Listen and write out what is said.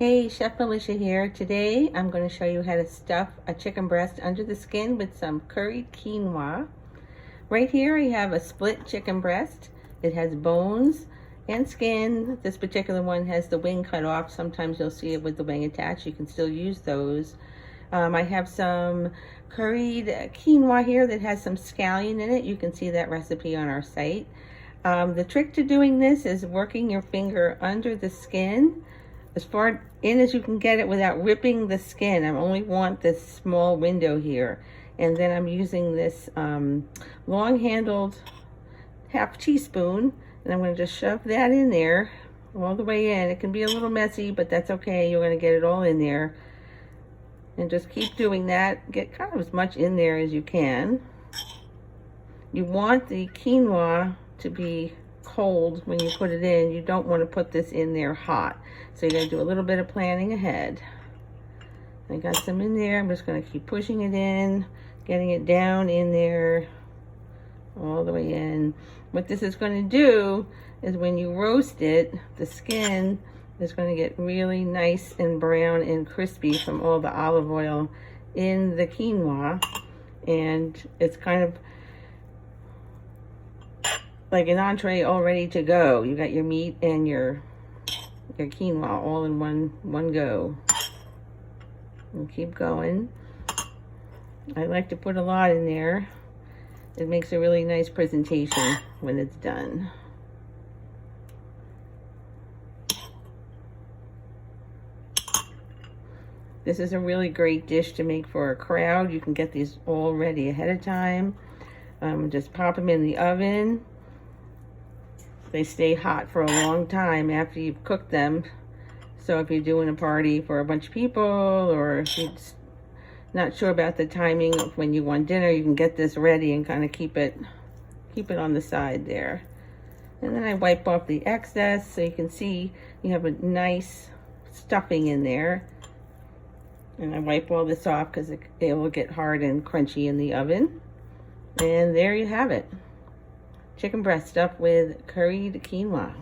Hey, Chef Militia here. Today I'm going to show you how to stuff a chicken breast under the skin with some curried quinoa. Right here I have a split chicken breast. It has bones and skin. This particular one has the wing cut off. Sometimes you'll see it with the wing attached. You can still use those. I have some curried quinoa here that has some scallion in it. You can see that recipe on our site. The trick to doing this is working your finger under the skin as far in as you can get it without ripping the skin. I only want this small window here. And then I'm using this long-handled half teaspoon, and I'm going to just shove that in there all the way in. It can be a little messy, but that's okay. You're going to get it all in there. And just keep doing that. Get kind of as much in there as you can. You want the quinoa to be cold when you put it in. You don't want to put this in there hot. So you're going to do a little bit of planning ahead. I got some in there. I'm just going to keep pushing it in, getting it down in there, all the way in. What this is going to do is when you roast it, the skin is going to get really nice and brown and crispy from all the olive oil in the quinoa. And it's kind of like an entree all ready to go. You got your meat and your quinoa all in one go. And keep going. I like to put a lot in there. It makes a really nice presentation when it's done. This is a really great dish to make for a crowd. You can get these all ready ahead of time. Just pop them in the oven. They stay hot for a long time after you've cooked them. So if you're doing a party for a bunch of people, or if you're not sure about the timing of when you want dinner, you can get this ready and kind of keep it on the side there. And then I wipe off the excess so you can see you have a nice stuffing in there. And I wipe all this off because it will get hard and crunchy in the oven. And there you have it. Chicken breast stuffed with curried quinoa.